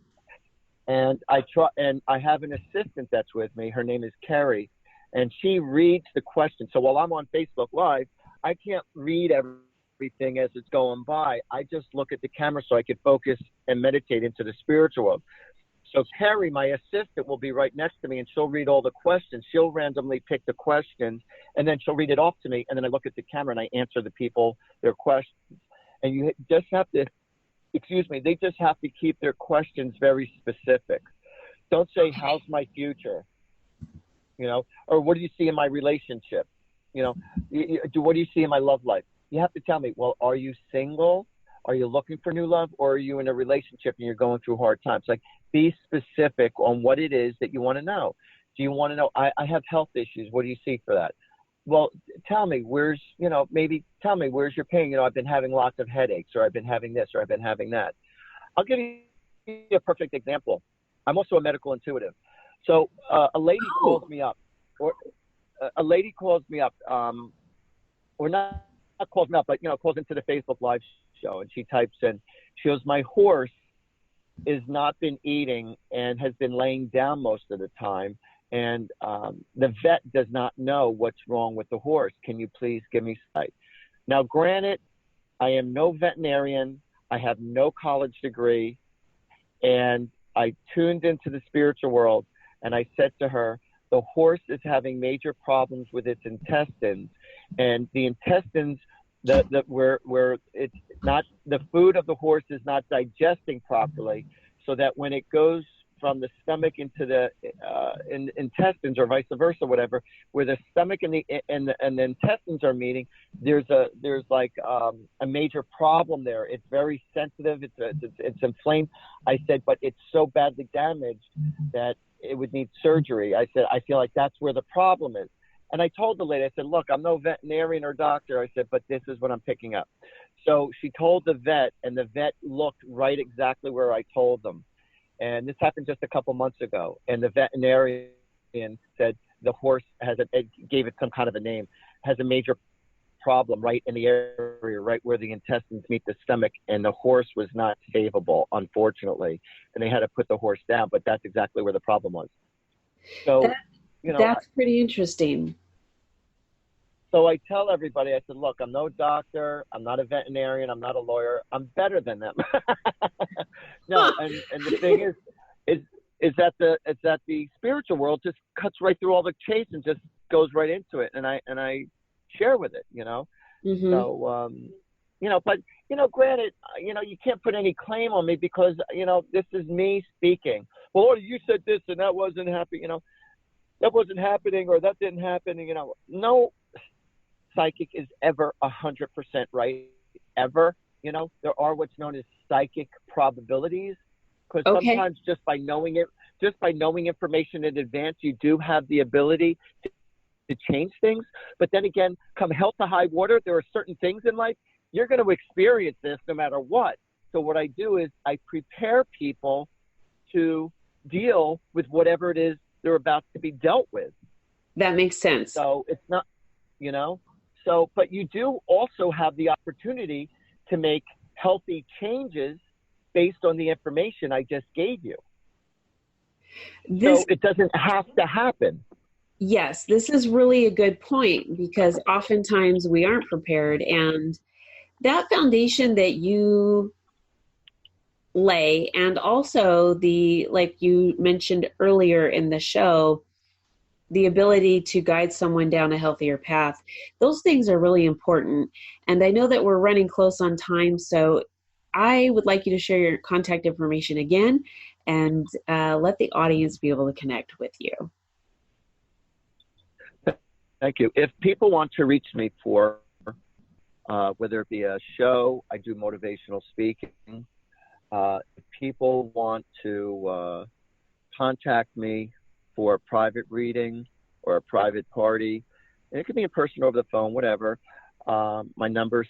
And I have an assistant that's with me. Her name is Carrie, and she reads the question. So while I'm on Facebook Live, I can't read everything as it's going by. I just look at the camera so I can focus and meditate into the spiritual world. So Carrie, my assistant, will be right next to me, and she'll read all the questions. She'll randomly pick the questions, and then she'll read it off to me, and then I look at the camera and I answer the people their questions. And you just have to, they just have to keep their questions very specific. Don't say, how's my future? Or what do you see in my relationship? What do you see in my love life? You have to tell me, well, are you single? Are you looking for new love? Or are you in a relationship and you're going through hard times? Like, be specific on what it is that you want to know. Do you want to know, I have health issues. What do you see for that? Well, tell me, maybe tell me, where's your pain? I've been having lots of headaches, or I've been having this, or I've been having that. I'll give you a perfect example. I'm also a medical intuitive. So a lady calls me up, or a lady calls me up, or not calls me up, but, calls into the Facebook Live show, and she types in, she goes, my horse has not been eating and has been laying down most of the time. And the vet does not know what's wrong with the horse. Can you please give me sight? Now, granted, I am no veterinarian. I have no college degree. And I tuned into the spiritual world, and I said to her, the horse is having major problems with its intestines, and the intestines, where it's not, the food of the horse is not digesting properly, so that when it goes from the stomach into the intestines, or vice versa, whatever, where the stomach and the intestines are meeting, there's like a major problem there. It's very sensitive. It's inflamed. I said, but it's so badly damaged that it would need surgery. I said, I feel like that's where the problem is. And I told the lady, I said, look, I'm no veterinarian or doctor. I said, but this is what I'm picking up. So she told the vet, and the vet looked right exactly where I told them. And this happened just a couple months ago. And the veterinarian said the horse it gave it some kind of a name, has a major problem right in the area, right where the intestines meet the stomach. And the horse was not savable, unfortunately. And they had to put the horse down, but that's exactly where the problem was. So, That you know, that's pretty interesting. so I tell everybody, I said, look, I'm no doctor, I'm not a veterinarian, I'm not a lawyer, I'm better than them. No, and the thing is is that the spiritual world just cuts right through all the chase and just goes right into it, and I share with it, you know. Hmm. So but granted, you can't put any claim on me because this is me speaking. Well, you said this and that wasn't happening, that wasn't happening or that didn't happen. No psychic is ever 100% right, ever. There are what's known as psychic probabilities, because Okay. sometimes just by knowing information in advance, you do have the ability to change things. But then again, come hell to high water, there are certain things in life you're going to experience this no matter what. So what I do is I prepare people to deal with whatever it is they're about to be dealt with. That makes sense. So it's not, you know, but you do also have the opportunity to make healthy changes based on the information I just gave you. This So it doesn't have to happen. Yes, this is really a good point because oftentimes we aren't prepared. And that foundation that you lay, and also like you mentioned earlier in the show, the ability to guide someone down a healthier path, those things are really important. And I know that we're running close on time, so I would like you to share your contact information again and let the audience be able to connect with you. Thank you. If people want to reach me for whether it be a show, I do motivational speaking. If people want to contact me for a private reading or a private party, and it could be in person, over the phone, whatever. My number is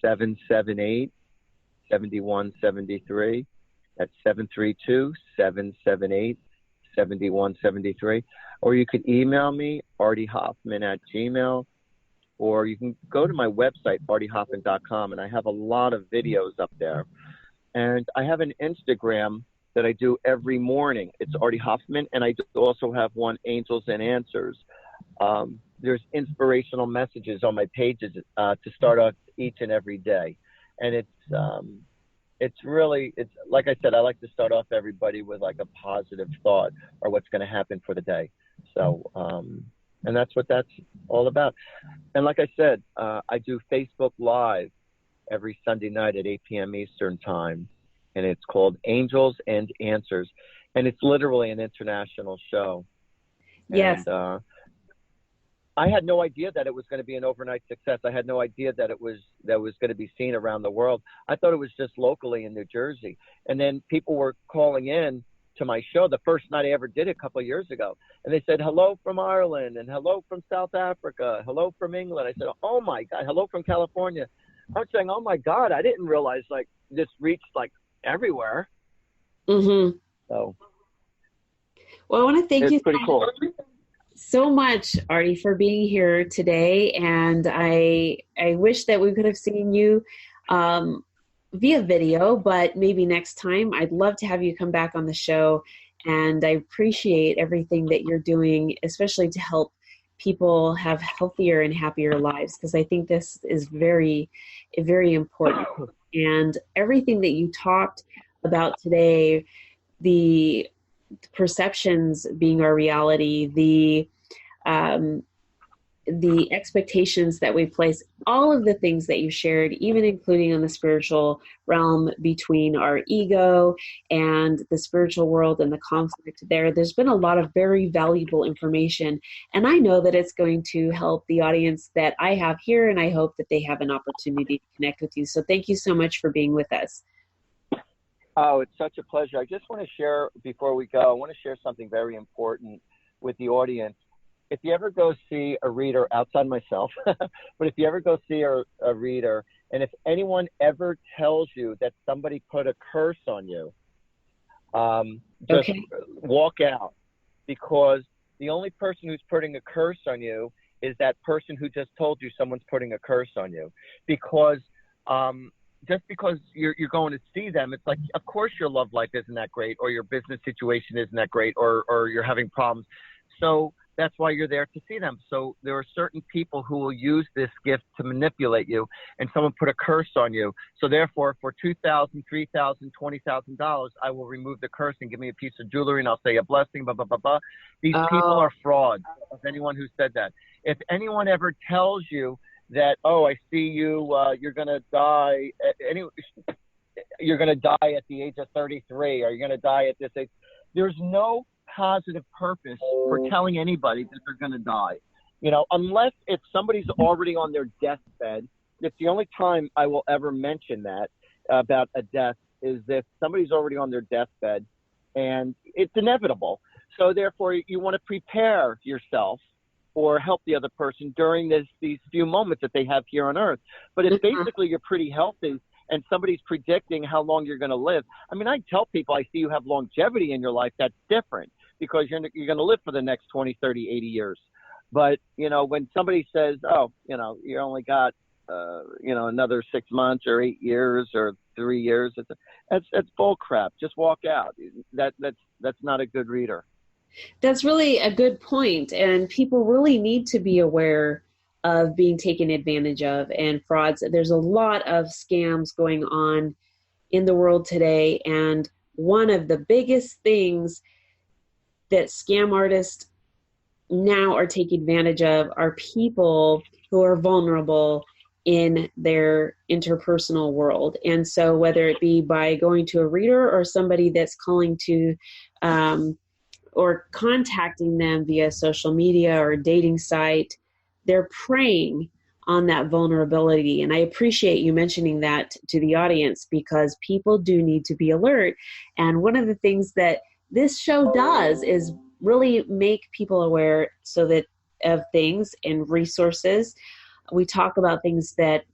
732-778-7173. That's 732-778-7173. Or you could email me, Artie Hoffman @gmail.com. Or you can go to my website, artiehoffman.com, and I have a lot of videos up there. And I have an Instagram that I do every morning. It's Artie Hoffman, and I also have one, Angels and Answers. There's inspirational messages on my pages to start off each and every day. And it's like I said, I like to start off everybody with like a positive thought or what's going to happen for the day. So, and that's what that's all about. And like I said, I do Facebook Live every Sunday night at 8 p.m. Eastern Time, and it's called Angels and Answers, and it's literally an international show. Yes. And I had no idea that it was going to be an overnight success. I had no idea that it was going to be seen around the world. I thought it was just locally in New Jersey, and then people were calling in to my show the first night I ever did it a couple of years ago. And they said, hello from Ireland, and hello from South Africa, hello from England. I said, oh my God, hello from California. I was saying, oh my God, I didn't realize like this reached like everywhere. Mm-hmm. So, well, I want to thank you it's pretty cool. so much, Artie, for being here today. And I wish that we could have seen you via video, but maybe next time. I'd love to have you come back on the show, and I appreciate everything that you're doing, especially to help people have healthier and happier lives, because I think this is very, very important. And everything that you talked about today, the perceptions being our reality, the expectations that we place, all of the things that you shared, even including on the spiritual realm between our ego and the spiritual world and the conflict there's been a lot of very valuable information. And I know that it's going to help the audience that I have here, and I hope that they have an opportunity to connect with you. So thank you so much for being with us. Oh, it's such a pleasure. I just want to share, before we go, I want to share something very important with the audience. If you ever go see a reader outside myself, but if you ever go see a reader, and if anyone ever tells you that somebody put a curse on you, just walk out, because the only person who's putting a curse on you is that person who just told you someone's putting a curse on you. Because just because you're going to see them, it's like, of course your love life isn't that great, or your business situation isn't that great, or you're having problems. So that's why you're there to see them. So there are certain people who will use this gift to manipulate you, and someone put a curse on you. So therefore, for $2,000, $3,000, $20,000, I will remove the curse and give me a piece of jewelry, and I'll say a blessing, blah, blah, blah, blah. These people are frauds, of anyone who said that. If anyone ever tells you that, oh, I see you, you're going to die, you're going to die at the age of 33, or you're going to die at this age, there's no positive purpose for telling anybody that they're going to die. You know, unless if somebody's already on their deathbed. It's the only time I will ever mention that about a death, is if somebody's already on their deathbed and it's inevitable. So therefore, you want to prepare yourself or help the other person during these few moments that they have here on earth. But if basically you're pretty healthy and somebody's predicting how long you're going to live, I mean, I tell people, I see you have longevity in your life. That's different, because you're going to live for the next 20, 30, 80 years. But, you know, when somebody says, oh, you know, you only got, you know, another 6 months or 8 years or 3 years, that's bull crap. Just walk out. That's not a good reader. That's really a good point, and people really need to be aware of being taken advantage of and frauds. There's a lot of scams going on in the world today, and one of the biggest things that scam artists now are taking advantage of are people who are vulnerable in their interpersonal world. And so whether it be by going to a reader or somebody that's calling to or contacting them via social media or a dating site, they're preying on that vulnerability. And I appreciate you mentioning that to the audience, because people do need to be alert. And one of the things that this show does is really make people aware so that of things and resources. We talk about things that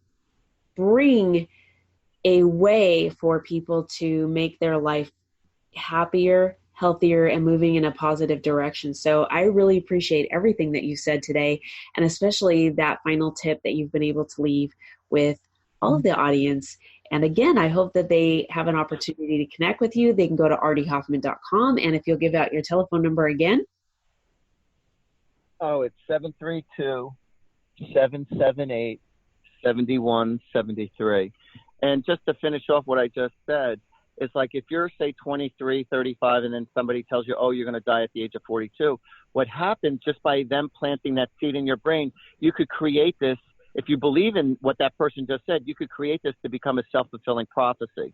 bring a way for people to make their life happier, healthier, and moving in a positive direction. So I really appreciate everything that you said today, and especially that final tip that you've been able to leave with all of the audience. And again, I hope that they have an opportunity to connect with you. They can go to artiehoffman.com. And if you'll give out your telephone number again. Oh, it's 732-778-7173. And just to finish off what I just said, it's like if you're, say, 23, 35, and then somebody tells you, oh, you're going to die at the age of 42, what happens just by them planting that seed in your brain, you could create this. If you believe in what that person just said, you could create this to become a self-fulfilling prophecy.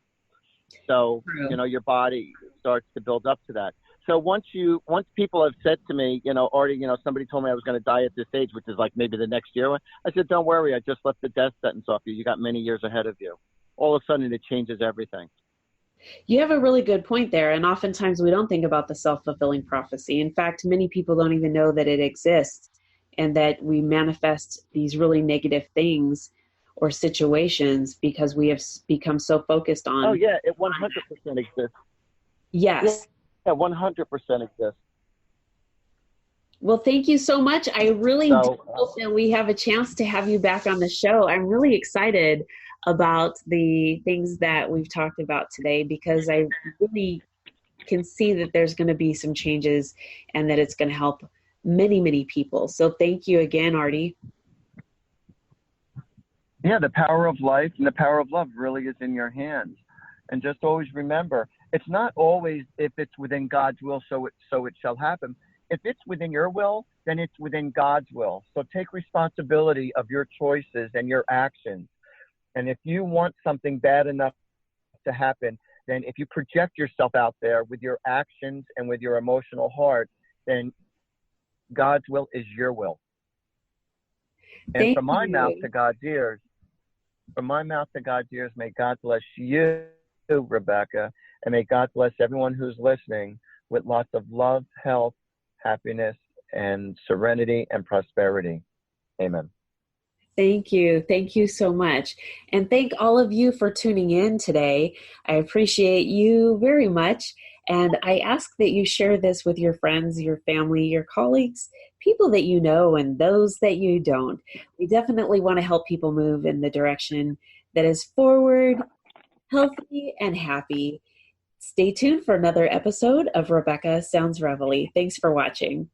So, you know, your body starts to build up to that. So once people have said to me, you know, Artie, you know, somebody told me I was going to die at this age, which is like maybe the next year. I said, don't worry. I just left the death sentence off you. You got many years ahead of you. All of a sudden it changes everything. You have a really good point there. And oftentimes we don't think about the self-fulfilling prophecy. In fact, many people don't even know that it exists, and that we manifest these really negative things or situations because we have become so focused on. Oh, yeah, it 100% exists. Yes. Yeah, 100% exists. Well, thank you so much. I really do hope that we have a chance to have you back on the show. I'm really excited about the things that we've talked about today, because I really can see that there's going to be some changes and that it's going to help many, many people. So thank you again, Artie. Yeah, the power of life and the power of love really is in your hands. And just always remember, it's not always if it's within God's will, so it shall happen. If it's within your will, then it's within God's will. So take responsibility of your choices and your actions. And if you want something bad enough to happen, then if you project yourself out there with your actions and with your emotional heart, then God's will is your will. And from my mouth to God's ears, may God bless you, Rebecca, and may God bless everyone who's listening with lots of love, health, happiness, and serenity and prosperity. Amen. Thank you. Thank you so much. And thank all of you for tuning in today. I appreciate you very much. And I ask that you share this with your friends, your family, your colleagues, people that you know, and those that you don't. We definitely want to help people move in the direction that is forward, healthy, and happy. Stay tuned for another episode of Rebecca Sounds Reveille. Thanks for watching.